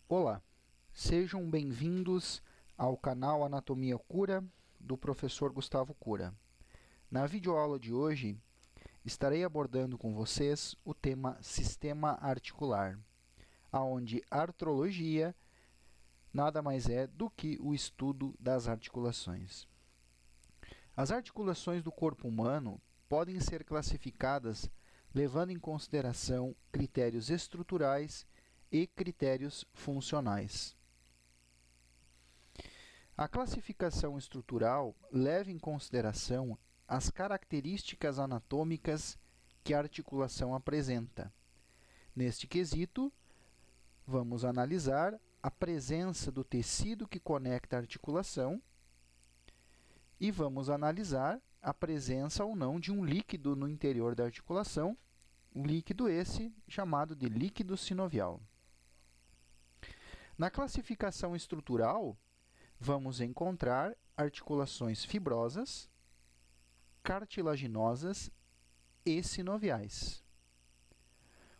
Olá, sejam bem-vindos ao canal Anatomia Cura do professor Gustavo Cura. Na videoaula de hoje, estarei abordando com vocês o tema sistema articular, onde artrologia nada mais é do que o estudo das articulações. As articulações do corpo humano podem ser classificadas levando em consideração critérios estruturais e critérios funcionais. A classificação estrutural leva em consideração as características anatômicas que a articulação apresenta. Neste quesito, vamos analisar a presença do tecido que conecta a articulação e vamos analisar a presença ou não de um líquido no interior da articulação, um líquido esse chamado de líquido sinovial. Na classificação estrutural, vamos encontrar articulações fibrosas, cartilaginosas e sinoviais.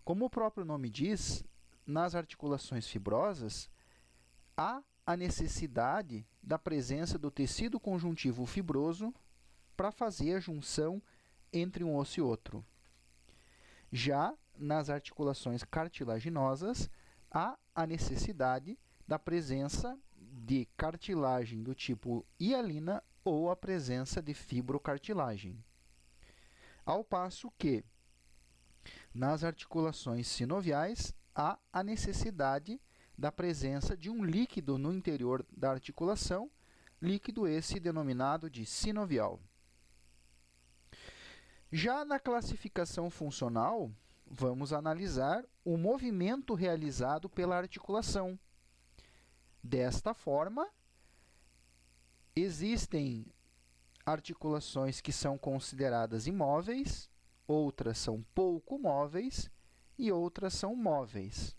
Como o próprio nome diz, nas articulações fibrosas, há a necessidade da presença do tecido conjuntivo fibroso para fazer a junção entre um osso e outro. Já nas articulações cartilaginosas, há a necessidade da presença de cartilagem do tipo hialina ou a presença de fibrocartilagem. Ao passo que, nas articulações sinoviais, há a necessidade da presença de um líquido no interior da articulação, líquido esse denominado de sinovial. Já na classificação funcional, vamos analisar o movimento realizado pela articulação. Desta forma, existem articulações que são consideradas imóveis, outras são pouco móveis e outras são móveis.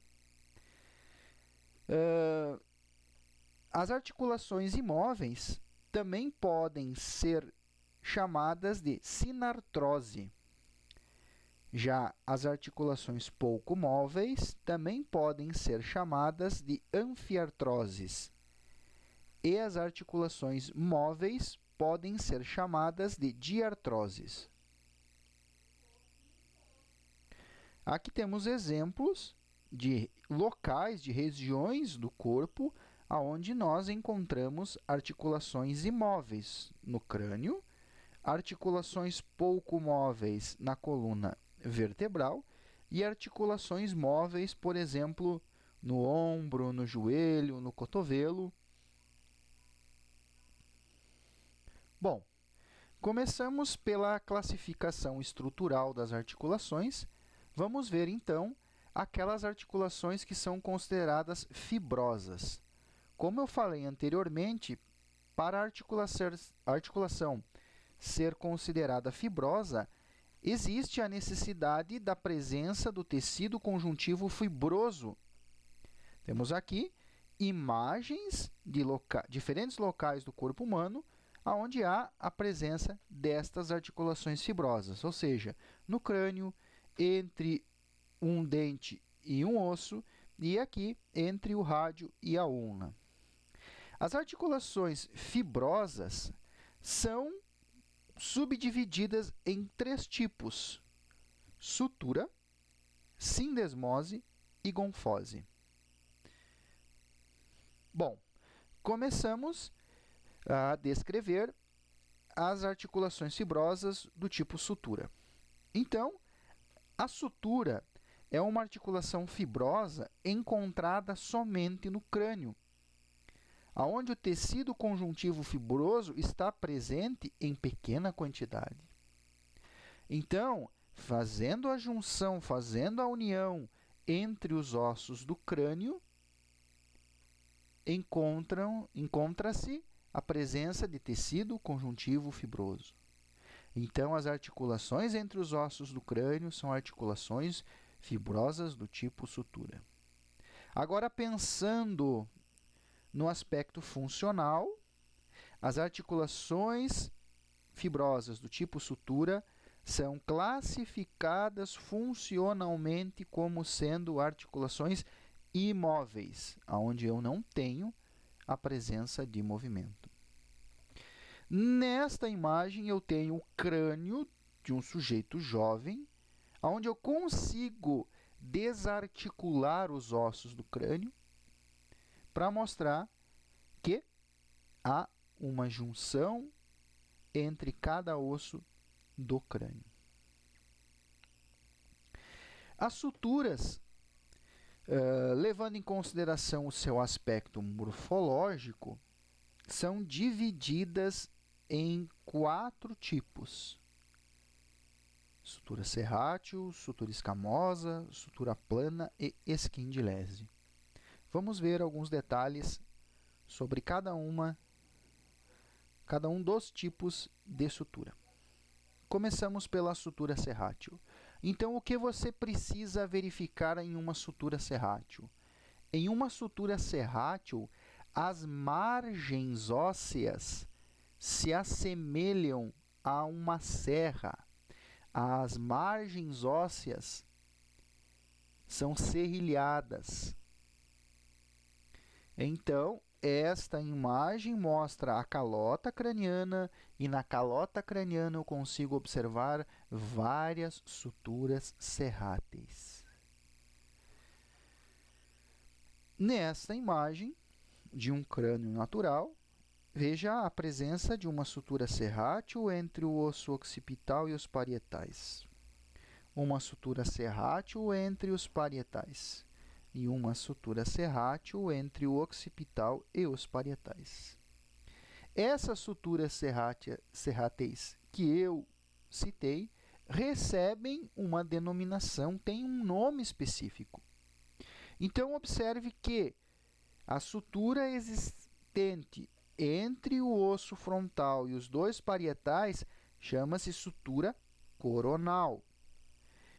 As articulações imóveis também podem ser chamadas de sinartrose. Já as articulações pouco móveis também podem ser chamadas de anfiartroses. E as articulações móveis podem ser chamadas de diartroses. Aqui temos exemplos de locais, de regiões do corpo onde nós encontramos articulações imóveis no crânio, articulações pouco móveis na coluna vertebral e articulações móveis, por exemplo, no ombro, no joelho, no cotovelo. Bom, começamos pela classificação estrutural das articulações. Vamos ver, então, aquelas articulações que são consideradas fibrosas. Como eu falei anteriormente, para a articulação ser considerada fibrosa, existe a necessidade da presença do tecido conjuntivo fibroso. Temos aqui imagens de diferentes locais do corpo humano onde há a presença destas articulações fibrosas, ou seja, no crânio, entre um dente e um osso, e aqui entre o rádio e a ulna. As articulações fibrosas são subdivididas em 3 tipos: sutura, sindesmose e gonfose. Bom, começamos a descrever as articulações fibrosas do tipo sutura. Então, a sutura é uma articulação fibrosa encontrada somente no crânio, onde o tecido conjuntivo fibroso está presente em pequena quantidade. Então, fazendo a junção, fazendo a união entre os ossos do crânio, encontra-se a presença de tecido conjuntivo fibroso. Então, as articulações entre os ossos do crânio são articulações fibrosas do tipo sutura. Agora, pensando no aspecto funcional, as articulações fibrosas do tipo sutura são classificadas funcionalmente como sendo articulações imóveis, onde eu não tenho a presença de movimento. Nesta imagem, eu tenho o crânio de um sujeito jovem, onde eu consigo desarticular os ossos do crânio para mostrar que há uma junção entre cada osso do crânio. As suturas, levando em consideração o seu aspecto morfológico, são divididas em 4 tipos: sutura serrátil, sutura escamosa, sutura plana e esquindilese. Vamos ver alguns detalhes sobre cada um dos tipos de sutura. Começamos pela sutura serrátil. Então, o que você precisa verificar em uma sutura serrátil? Em uma sutura serrátil, as margens ósseas se assemelham a uma serra. As margens ósseas são serrilhadas. Então, esta imagem mostra a calota craniana e na calota craniana eu consigo observar várias suturas serráteis. Nesta imagem de um crânio natural, veja a presença de uma sutura serrátil entre o osso occipital e os parietais. Uma sutura serrátil entre os parietais. E uma sutura serrátil entre o occipital e os parietais. Essas suturas serráteis que eu citei recebem uma denominação, têm um nome específico. Então, observe que a sutura existente entre o osso frontal e os 2 parietais chama-se sutura coronal.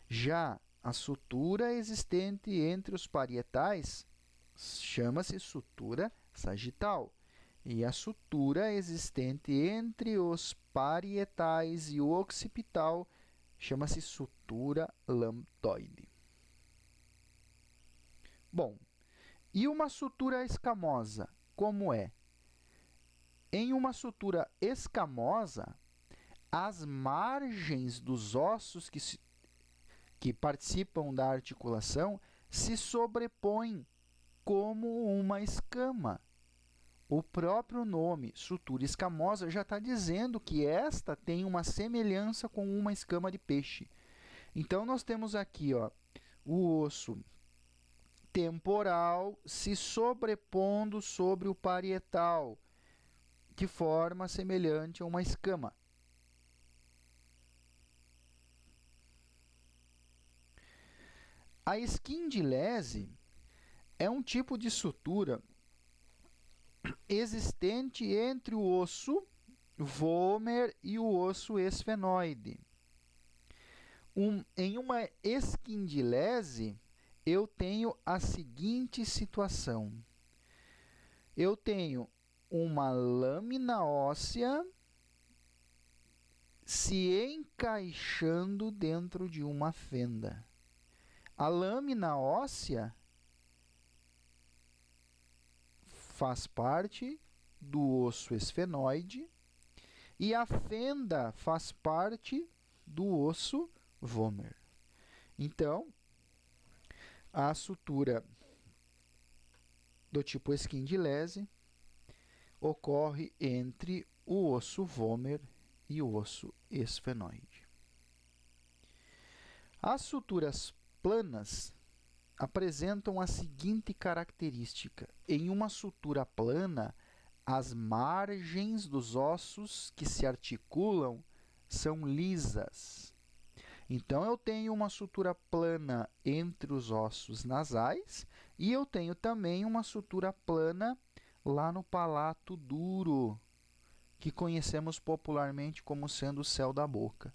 Já a sutura existente entre os parietais chama-se sutura sagital. E a sutura existente entre os parietais e o occipital chama-se sutura lambdoide. Bom, e uma sutura escamosa, como é? Em uma sutura escamosa, as margens dos ossos que participam da articulação se sobrepõem como uma escama. O próprio nome, sutura escamosa, já está dizendo que esta tem uma semelhança com uma escama de peixe. Então, nós temos aqui o osso temporal se sobrepondo sobre o parietal, de forma semelhante a uma escama. A esquindilese é um tipo de sutura existente entre o osso vômer e o osso esfenoide. Em uma esquindilese, eu tenho a seguinte situação. Eu tenho uma lâmina óssea se encaixando dentro de uma fenda. A lâmina óssea faz parte do osso esfenoide e a fenda faz parte do osso vômer. Então, a sutura do tipo esquindilese ocorre entre o osso vômer e o osso esfenoide. As suturas planas apresentam a seguinte característica. Em uma sutura plana, as margens dos ossos que se articulam são lisas. Então, eu tenho uma sutura plana entre os ossos nasais e eu tenho também uma sutura plana lá no palato duro, que conhecemos popularmente como sendo o céu da boca.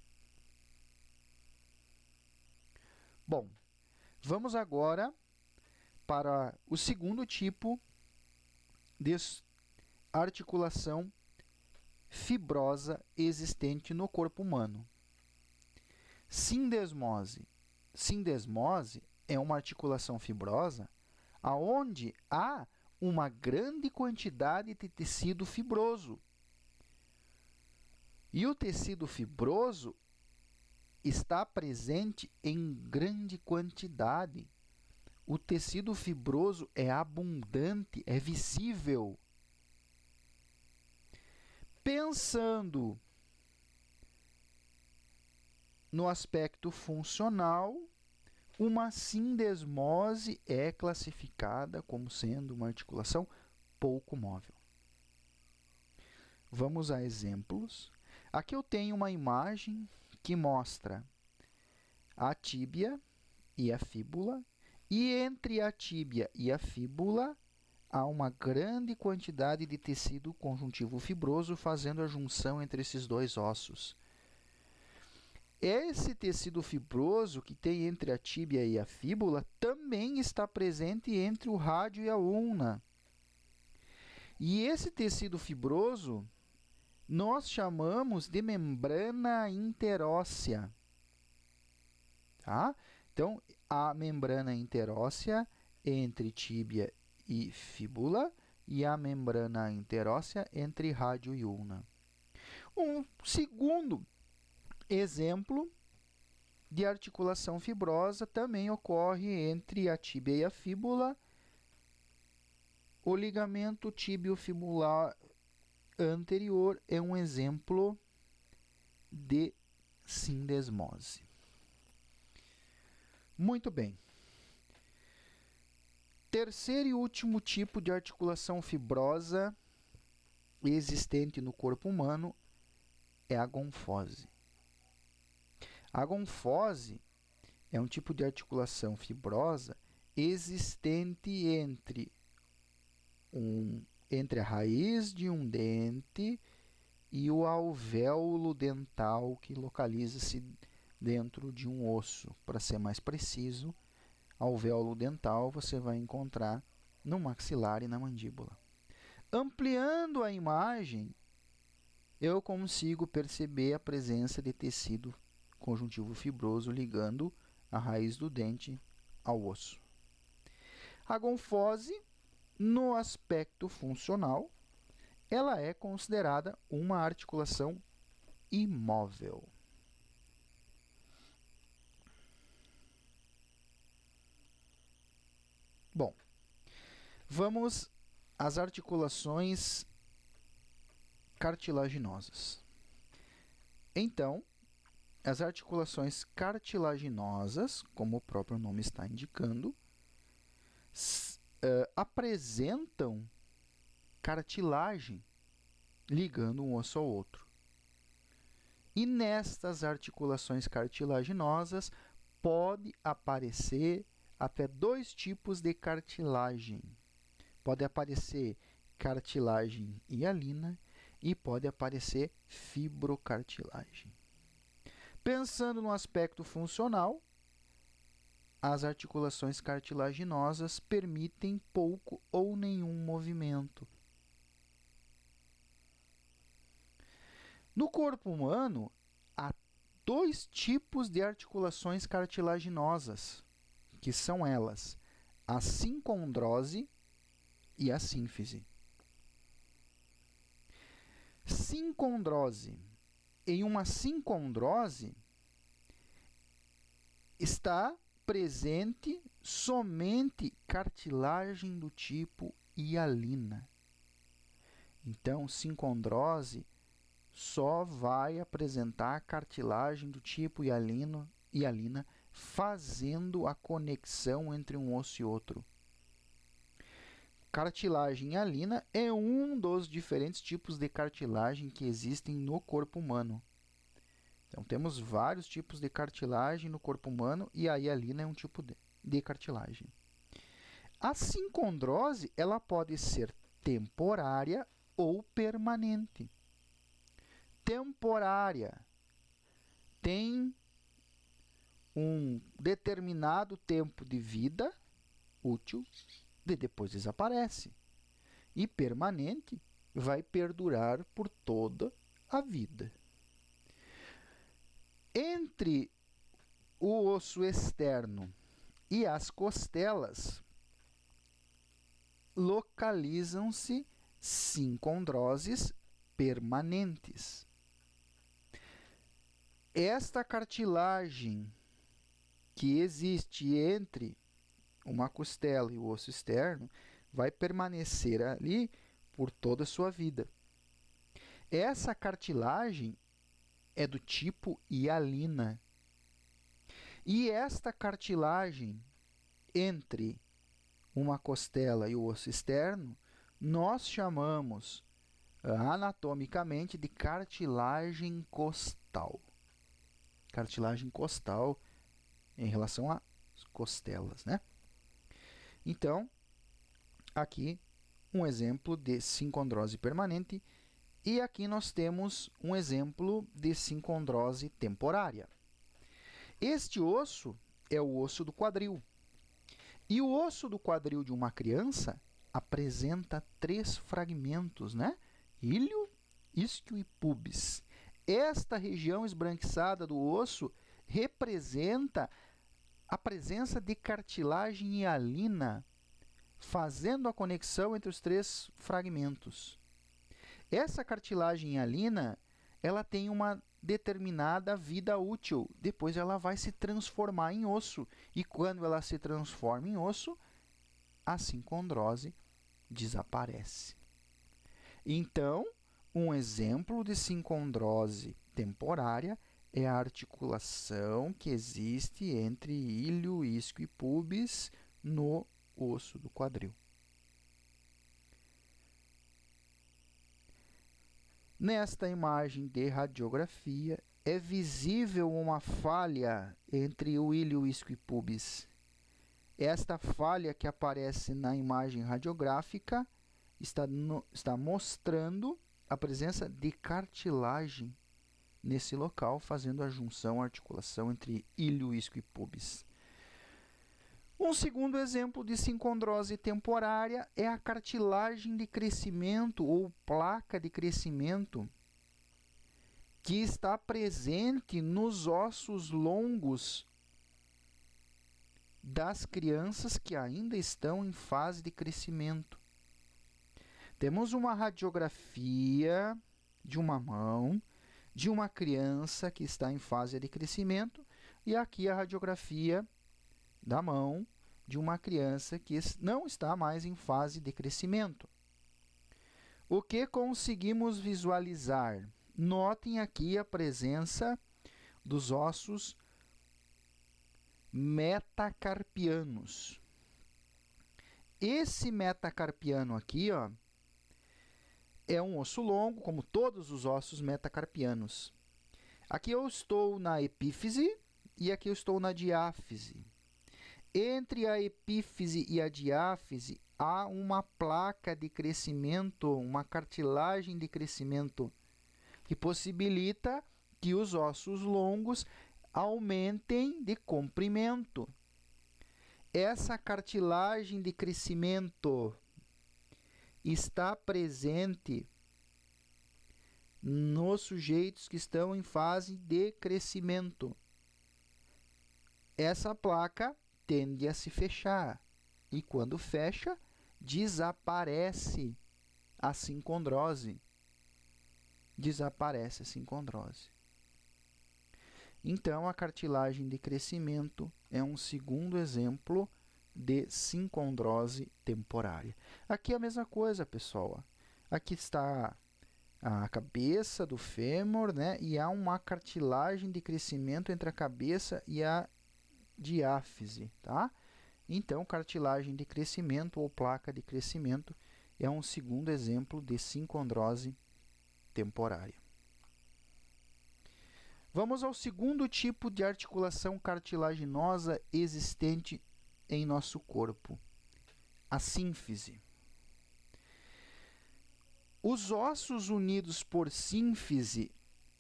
Bom, vamos agora para o segundo tipo de articulação fibrosa existente no corpo humano. Sindesmose. Sindesmose é uma articulação fibrosa aonde há uma grande quantidade de tecido fibroso. E o tecido fibroso está presente em grande quantidade. O tecido fibroso é abundante, é visível. Pensando no aspecto funcional, uma sindesmose é classificada como sendo uma articulação pouco móvel. Vamos a exemplos. Aqui eu tenho uma imagem que mostra a tíbia e a fíbula, e entre a tíbia e a fíbula há uma grande quantidade de tecido conjuntivo fibroso fazendo a junção entre esses dois ossos. Esse tecido fibroso que tem entre a tíbia e a fíbula também está presente entre o rádio e a ulna. E esse tecido fibroso nós chamamos de membrana interóssea. Tá? Então, a membrana interóssea entre tíbia e fíbula e a membrana interóssea entre rádio e ulna. Um segundo exemplo de articulação fibrosa também ocorre entre a tíbia e a fíbula. O ligamento tíbio-fibular anterior é um exemplo de sindesmose. Muito bem. Terceiro e último tipo de articulação fibrosa existente no corpo humano é a gonfose. A gonfose é um tipo de articulação fibrosa existente entre a raiz de um dente e o alvéolo dental que localiza-se dentro de um osso. Para ser mais preciso, alvéolo dental você vai encontrar no maxilar e na mandíbula. Ampliando a imagem, eu consigo perceber a presença de tecido conjuntivo fibroso ligando a raiz do dente ao osso. A gonfose, no aspecto funcional, ela é considerada uma articulação imóvel. Bom, vamos às articulações cartilaginosas. Então, as articulações cartilaginosas, como o próprio nome está indicando, apresentam cartilagem ligando um osso ao outro. E nestas articulações cartilaginosas pode aparecer até dois tipos de cartilagem. Pode aparecer cartilagem hialina e pode aparecer fibrocartilagem. Pensando no aspecto funcional, as articulações cartilaginosas permitem pouco ou nenhum movimento. No corpo humano, há dois tipos de articulações cartilaginosas, que são elas, a sincondrose e a sínfise. Sincondrose. Em uma sincondrose, está presente somente cartilagem do tipo hialina. Então, sincondrose só vai apresentar cartilagem do tipo hialina, fazendo a conexão entre um osso e outro. Cartilagem hialina é um dos diferentes tipos de cartilagem que existem no corpo humano. Então, temos vários tipos de cartilagem no corpo humano e a hialina é um tipo de cartilagem. A sincondrose ela pode ser temporária ou permanente. Temporária tem um determinado tempo de vida útil e depois desaparece. E permanente vai perdurar por toda a vida. Entre o osso externo e as costelas, localizam-se sincondroses permanentes. Esta cartilagem que existe entre uma costela e o osso externo vai permanecer ali por toda a sua vida. Essa cartilagem é do tipo hialina. E esta cartilagem entre uma costela e o osso externo, nós chamamos anatomicamente de cartilagem costal. Cartilagem costal em relação às costelas, né? Então, aqui um exemplo de sincondrose permanente e aqui nós temos um exemplo de sincondrose temporária. Este osso é o osso do quadril. E o osso do quadril de uma criança apresenta 3 fragmentos, né? Ilho, isquio e pubis. Esta região esbranquiçada do osso representa a presença de cartilagem hialina, fazendo a conexão entre os 3 fragmentos. Essa cartilagem hialina, ela tem uma determinada vida útil. Depois ela vai se transformar em osso. E quando ela se transforma em osso, a sincondrose desaparece. Então, um exemplo de sincondrose temporária é a articulação que existe entre ilho, isquio e pubis no osso do quadril. Nesta imagem de radiografia, é visível uma falha entre o ilho, isquio e pubis. Esta falha que aparece na imagem radiográfica está mostrando a presença de cartilagem nesse local, fazendo a junção, a articulação entre ilho, isquio e pubis. Um segundo exemplo de sincondrose temporária é a cartilagem de crescimento ou placa de crescimento que está presente nos ossos longos das crianças que ainda estão em fase de crescimento. Temos uma radiografia de uma mão de uma criança que está em fase de crescimento e aqui a radiografia da mão de uma criança que não está mais em fase de crescimento. O que conseguimos visualizar? Notem aqui a presença dos ossos metacarpianos. Esse metacarpiano aqui, ó, é um osso longo, como todos os ossos metacarpianos. Aqui eu estou na epífise e aqui eu estou na diáfise. Entre a epífise e a diáfise há uma placa de crescimento, uma cartilagem de crescimento, que possibilita que os ossos longos aumentem de comprimento. Essa cartilagem de crescimento está presente nos sujeitos que estão em fase de crescimento. Essa placa tende a se fechar e, quando fecha, desaparece a sincondrose. Desaparece a sincondrose. Então, a cartilagem de crescimento é um segundo exemplo de sincondrose temporária. Aqui é a mesma coisa, pessoal. Aqui está a cabeça do fêmur, né? E há uma cartilagem de crescimento entre a cabeça e a diáfise, tá? Então, cartilagem de crescimento ou placa de crescimento é um segundo exemplo de sincondrose temporária. Vamos ao segundo tipo de articulação cartilaginosa existente em nosso corpo, a sínfise. Os ossos unidos por sínfise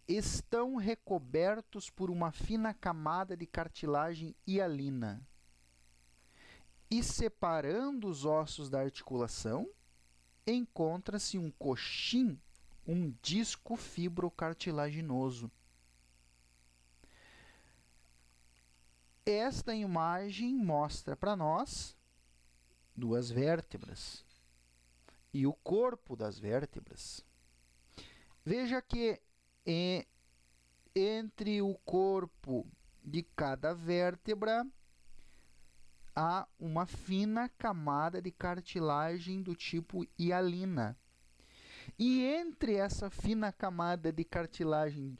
estão recobertos por uma fina camada de cartilagem hialina. E separando os ossos da articulação, encontra-se um coxim, um disco fibrocartilaginoso. Esta imagem mostra para nós 2 vértebras, e o corpo das vértebras. Veja que entre o corpo de cada vértebra há uma fina camada de cartilagem do tipo hialina. E entre essa fina camada de cartilagem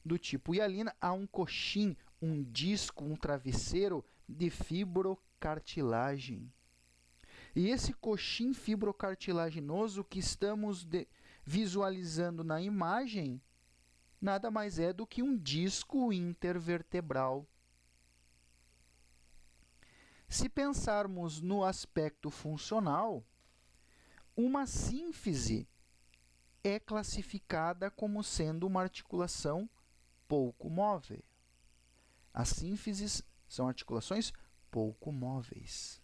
do tipo hialina há um coxim, um disco, um travesseiro de fibrocartilagem. E esse coxim fibrocartilaginoso que estamos visualizando na imagem nada mais é do que um disco intervertebral. Se pensarmos no aspecto funcional, uma sínfise é classificada como sendo uma articulação pouco móvel. As sínfises são articulações pouco móveis.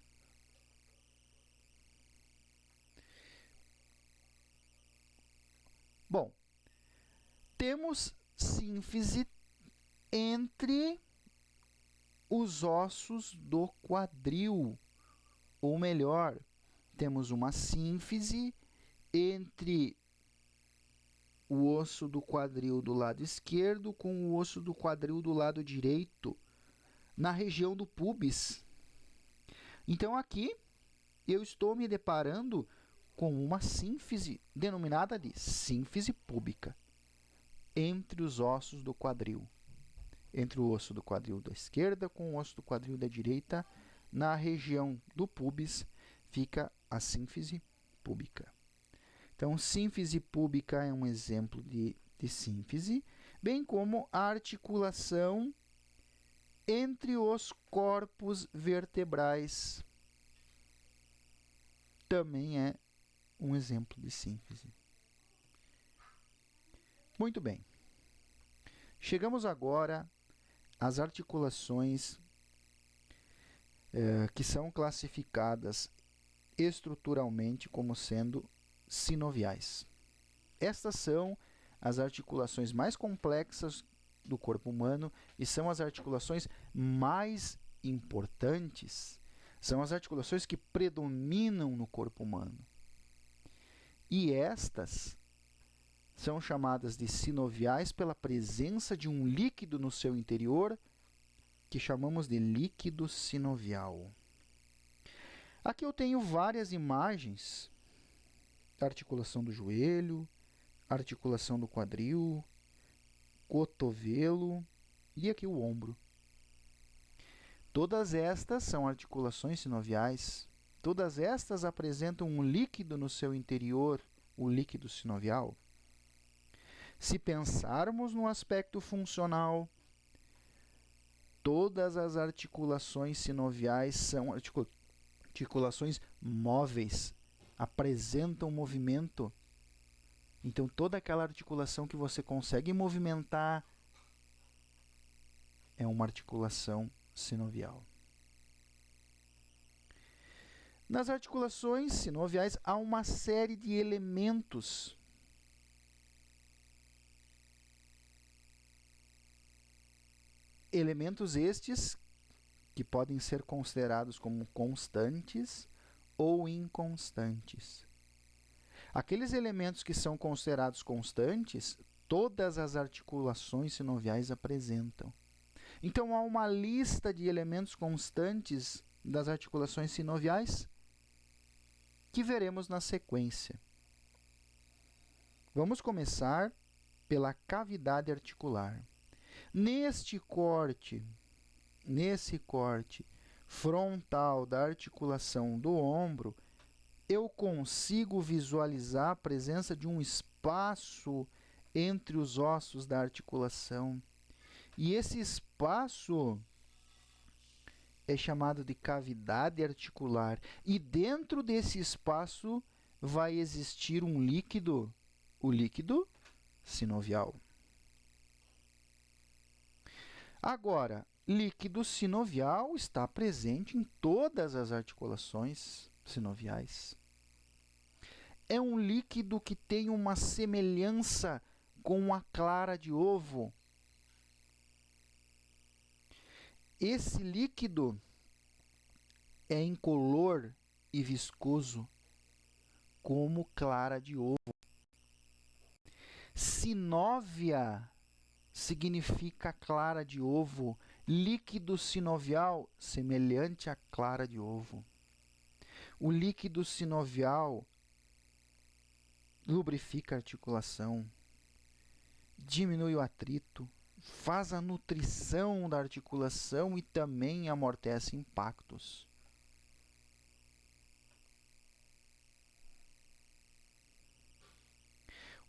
Bom, temos sínfise entre os ossos do quadril, ou melhor, temos uma sínfise entre o osso do quadril do lado esquerdo com o osso do quadril do lado direito, na região do púbis. Então, aqui eu estou me deparando com uma sínfise denominada de sínfise púbica entre os ossos do quadril. Entre o osso do quadril da esquerda com o osso do quadril da direita, na região do púbis, fica a sínfise púbica. Então, sínfise púbica é um exemplo de sínfise, bem como a articulação entre os corpos vertebrais também é um exemplo de sínfise. Muito bem. Chegamos agora às articulações que são classificadas estruturalmente como sendo sinoviais. Estas são as articulações mais complexas do corpo humano e são as articulações mais importantes. São as articulações que predominam no corpo humano. E estas são chamadas de sinoviais pela presença de um líquido no seu interior, que chamamos de líquido sinovial. Aqui eu tenho várias imagens da articulação do joelho, articulação do quadril, cotovelo e aqui o ombro. Todas estas são articulações sinoviais. Todas estas apresentam um líquido no seu interior, o líquido sinovial. Se pensarmos no aspecto funcional, todas as articulações sinoviais são articulações móveis, apresentam movimento. Então, toda aquela articulação que você consegue movimentar é uma articulação sinovial. Nas articulações sinoviais há uma série de elementos estes que podem ser considerados como constantes ou inconstantes. Aqueles elementos que são considerados constantes, todas as articulações sinoviais apresentam. Então, há uma lista de elementos constantes das articulações sinoviais que veremos na sequência. Vamos começar pela cavidade articular. Nesse corte frontal da articulação do ombro, eu consigo visualizar a presença de um espaço entre os ossos da articulação. E esse espaço é chamado de cavidade articular. E dentro desse espaço vai existir um líquido, o líquido sinovial. Agora, líquido sinovial está presente em todas as articulações sinoviais. É um líquido que tem uma semelhança com a clara de ovo. Esse líquido é incolor e viscoso, como clara de ovo. Sinóvia significa clara de ovo. Líquido sinovial, semelhante à clara de ovo. O líquido sinovial lubrifica a articulação, diminui o atrito, faz a nutrição da articulação e também amortece impactos.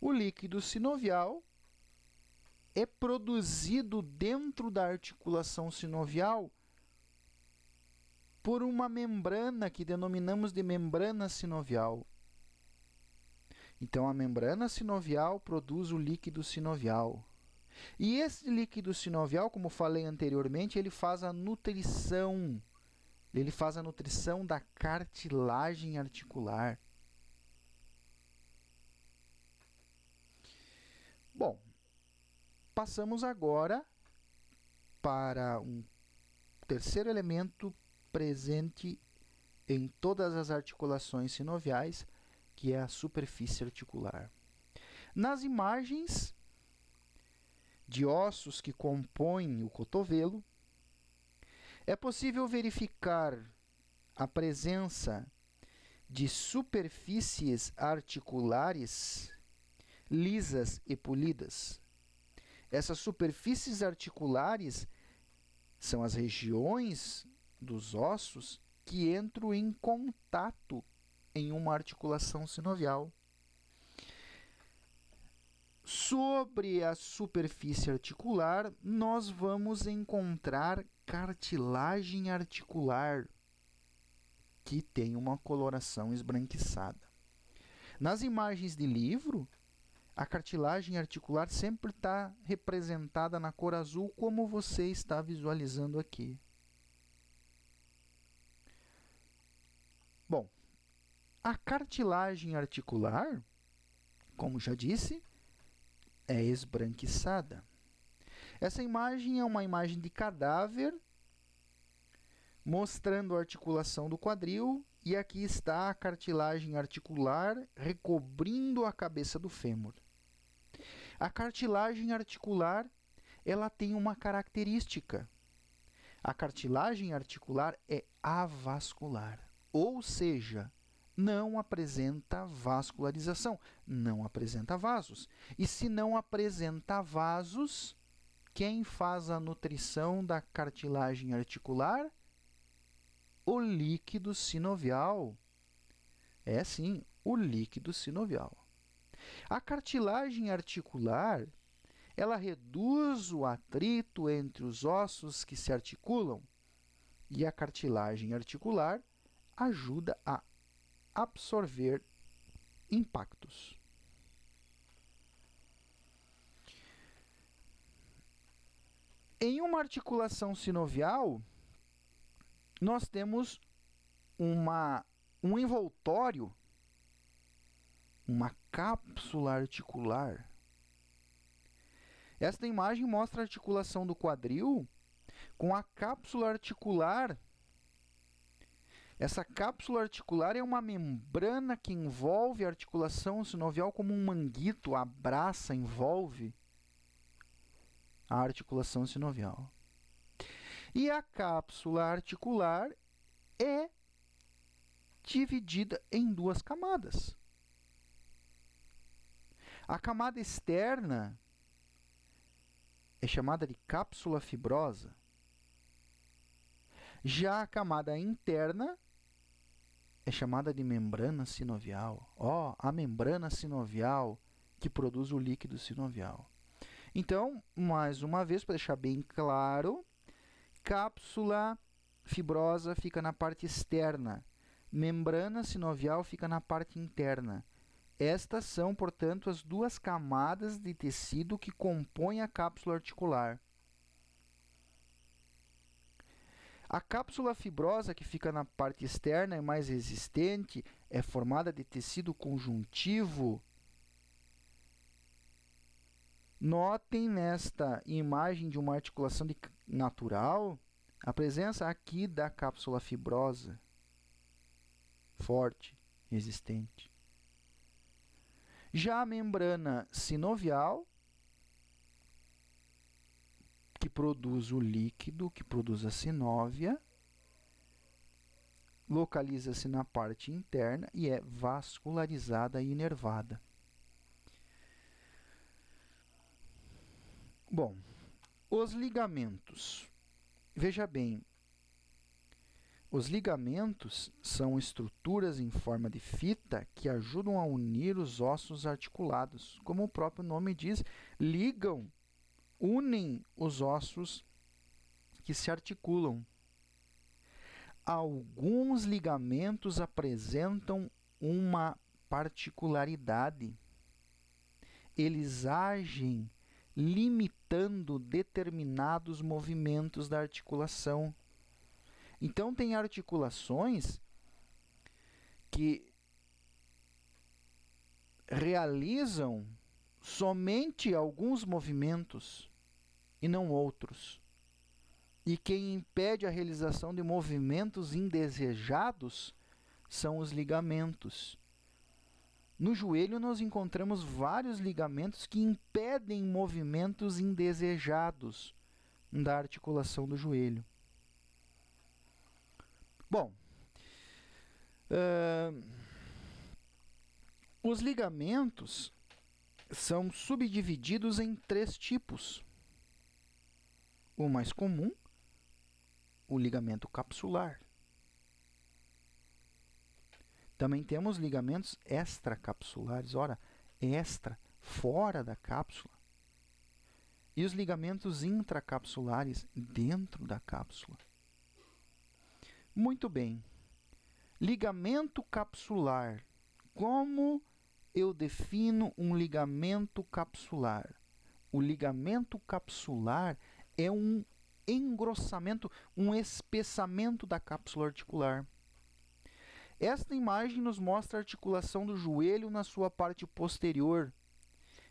O líquido sinovial é produzido dentro da articulação sinovial por uma membrana que denominamos de membrana sinovial. Então, a membrana sinovial produz o líquido sinovial. E esse líquido sinovial, como falei anteriormente, ele faz a nutrição. Ele faz a nutrição da cartilagem articular. Bom, passamos agora para um terceiro elemento presente em todas as articulações sinoviais, que é a superfície articular. Nas imagens de ossos que compõem o cotovelo, é possível verificar a presença de superfícies articulares lisas e polidas. Essas superfícies articulares são as regiões dos ossos que entram em contato em uma articulação sinovial. Sobre a superfície articular, nós vamos encontrar cartilagem articular, que tem uma coloração esbranquiçada. Nas imagens de livro, a cartilagem articular sempre está representada na cor azul, como você está visualizando aqui. Bom, a cartilagem articular, como já disse, é esbranquiçada. Essa imagem é uma imagem de cadáver, mostrando a articulação do quadril, e aqui está a cartilagem articular recobrindo a cabeça do fêmur. A cartilagem articular, ela tem uma característica. A cartilagem articular é avascular, ou seja, não apresenta vascularização, não apresenta vasos. E se não apresenta vasos, quem faz a nutrição da cartilagem articular? O líquido sinovial. É sim, o líquido sinovial. A cartilagem articular, ela reduz o atrito entre os ossos que se articulam, e a cartilagem articular ajuda a absorver impactos. Em uma articulação sinovial, nós temos um envoltório, uma cápsula articular. Esta imagem mostra a articulação do quadril com a cápsula articular. Essa cápsula articular é uma membrana que envolve a articulação sinovial como um manguito, abraça, envolve a articulação sinovial. E a cápsula articular é dividida em duas camadas. A camada externa é chamada de cápsula fibrosa. Já a camada interna é chamada de membrana sinovial. A membrana sinovial que produz o líquido sinovial. Então, mais uma vez, para deixar bem claro, cápsula fibrosa fica na parte externa, membrana sinovial fica na parte interna. Estas são, portanto, as duas camadas de tecido que compõem a cápsula articular. A cápsula fibrosa, que fica na parte externa, é mais resistente, é formada de tecido conjuntivo. Notem nesta imagem de uma articulação natural a presença aqui da cápsula fibrosa, forte, resistente. Já a membrana sinovial, que produz o líquido, que produz a sinóvia, localiza-se na parte interna e é vascularizada e inervada. Bom, os ligamentos. Veja bem, os ligamentos são estruturas em forma de fita que ajudam a unir os ossos articulados. Como o próprio nome diz, unem os ossos que se articulam. Alguns ligamentos apresentam uma particularidade. Eles agem limitando determinados movimentos da articulação. Então, tem articulações que realizam somente alguns movimentos e não outros. E quem impede a realização de movimentos indesejados são os ligamentos. No joelho, nós encontramos vários ligamentos que impedem movimentos indesejados da articulação do joelho. Bom, os ligamentos são subdivididos em 3 tipos. O mais comum, o ligamento capsular. Também temos ligamentos extracapsulares, fora da cápsula. E os ligamentos intracapsulares, dentro da cápsula. Muito bem. Ligamento capsular. Como eu defino um ligamento capsular? O ligamento capsular é um engrossamento, um espessamento da cápsula articular. Esta imagem nos mostra a articulação do joelho na sua parte posterior.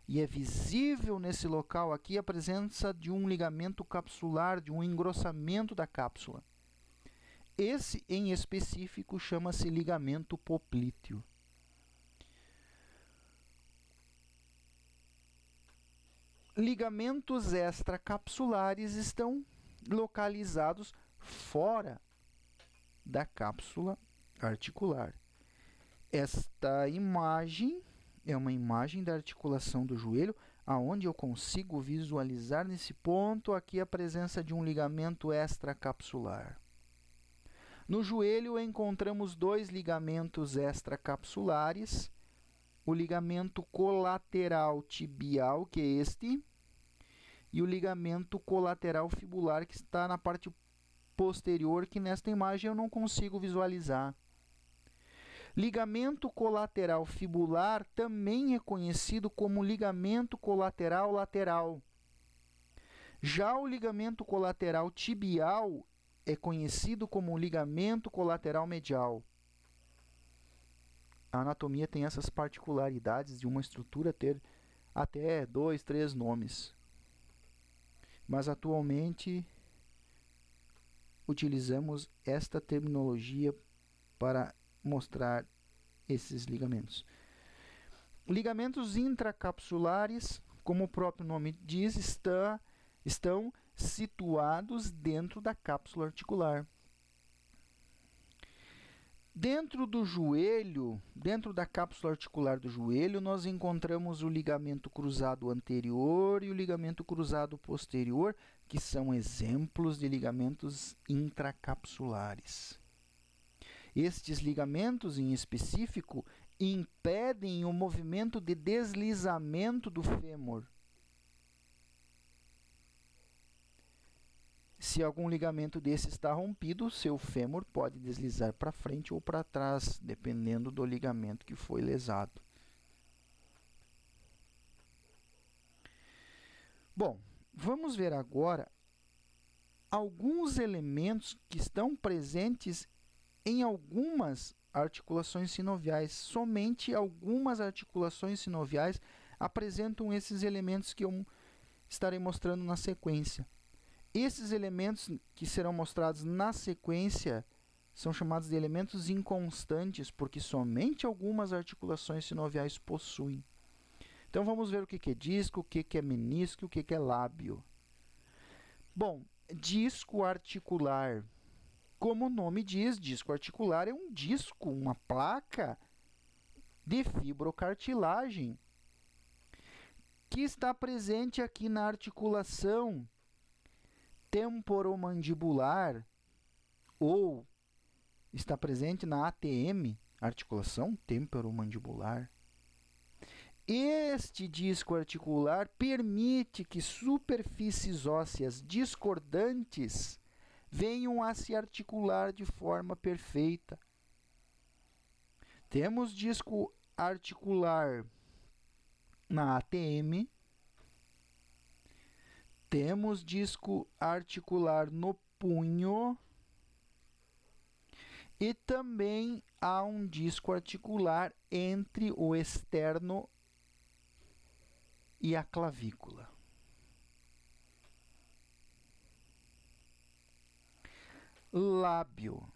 E é visível nesse local aqui a presença de um ligamento capsular, de um engrossamento da cápsula. Esse, em específico, chama-se ligamento poplíteo. Ligamentos extracapsulares estão localizados fora da cápsula articular. Esta imagem é uma imagem da articulação do joelho, aonde eu consigo visualizar nesse ponto aqui a presença de um ligamento extracapsular. No joelho encontramos 2 ligamentos extracapsulares, o ligamento colateral tibial, que é este, e o ligamento colateral fibular, que está na parte posterior, que nesta imagem eu não consigo visualizar. Ligamento colateral fibular também é conhecido como ligamento colateral lateral. Já o ligamento colateral tibial é conhecido como ligamento colateral medial. A anatomia tem essas particularidades de uma estrutura ter até 2, 3 nomes. Mas atualmente utilizamos esta terminologia para mostrar esses ligamentos. Ligamentos intracapsulares, como o próprio nome diz, estão situados dentro da cápsula articular. Dentro do joelho, dentro da cápsula articular do joelho, nós encontramos o ligamento cruzado anterior e o ligamento cruzado posterior, que são exemplos de ligamentos intracapsulares. Estes ligamentos, em específico, impedem o movimento de deslizamento do fêmur. Se algum ligamento desse está rompido, seu fêmur pode deslizar para frente ou para trás, dependendo do ligamento que foi lesado. Bom, vamos ver agora alguns elementos que estão presentes em algumas articulações sinoviais. Somente algumas articulações sinoviais apresentam esses elementos que eu estarei mostrando na sequência. Esses elementos que serão mostrados na sequência são chamados de elementos inconstantes, porque somente algumas articulações sinoviais possuem. Então, vamos ver o que é disco, o que é menisco, o que é lábio. Bom, disco articular. Como o nome diz, disco articular é um disco, uma placa de fibrocartilagem que está presente aqui na articulação temporomandibular ou está presente na ATM, articulação temporomandibular. Este disco articular permite que superfícies ósseas discordantes venham a se articular de forma perfeita. Temos disco articular na ATM, temos disco articular no punho e também há um disco articular entre o externo e a clavícula. Lábio.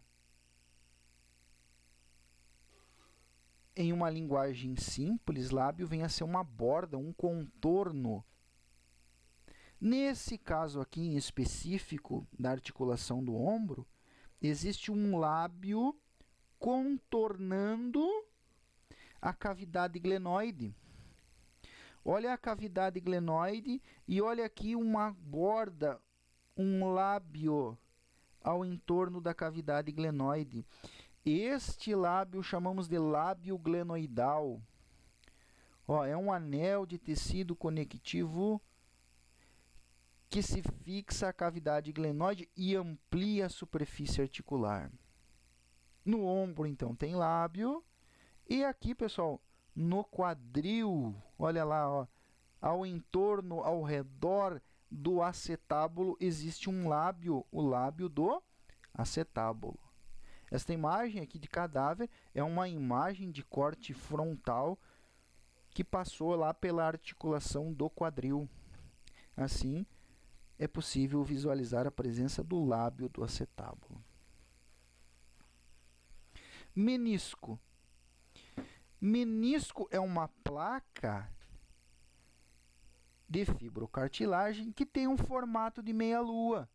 Em uma linguagem simples, lábio vem a ser uma borda, um contorno. Nesse caso aqui em específico da articulação do ombro, existe um lábio contornando a cavidade glenoide. Olha a cavidade glenoide e olha aqui uma borda, um lábio ao entorno da cavidade glenoide. Este lábio chamamos de lábio glenoidal. Ó, é um anel de tecido conectivo que se fixa à cavidade glenoide e amplia a superfície articular. No ombro, então, tem lábio. E aqui, pessoal, no quadril, olha lá, ó, ao entorno, ao redor do acetábulo, existe um lábio, o lábio do acetábulo. Esta imagem aqui de cadáver é uma imagem de corte frontal que passou lá pela articulação do quadril. Assim, é possível visualizar a presença do lábio do acetábulo. Menisco. Menisco é uma placa de fibrocartilagem que tem um formato de meia-lua.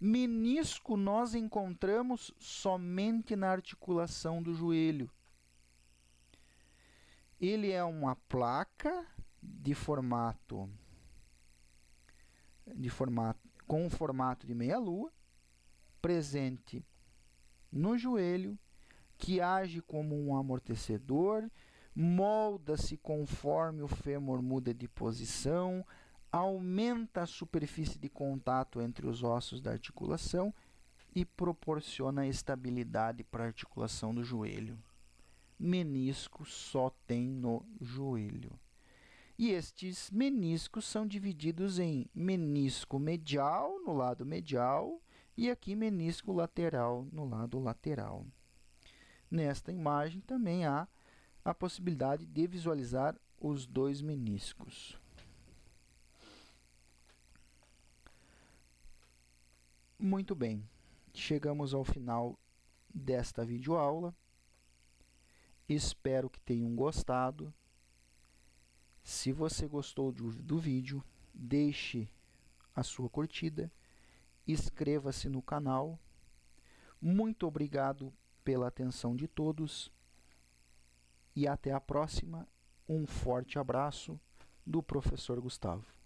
Menisco nós encontramos somente na articulação do joelho. Ele é uma placa com um formato de meia-lua, presente no joelho, que age como um amortecedor, molda-se conforme o fêmur muda de posição, aumenta a superfície de contato entre os ossos da articulação e proporciona estabilidade para a articulação do joelho. Menisco só tem no joelho. E estes meniscos são divididos em menisco medial, no lado medial, e aqui menisco lateral, no lado lateral. Nesta imagem também há a possibilidade de visualizar os dois meniscos. Muito bem, chegamos ao final desta videoaula. Espero que tenham gostado. Se você gostou do vídeo, deixe a sua curtida, inscreva-se no canal. Muito obrigado pela atenção de todos e até a próxima. Um forte abraço do professor Gustavo.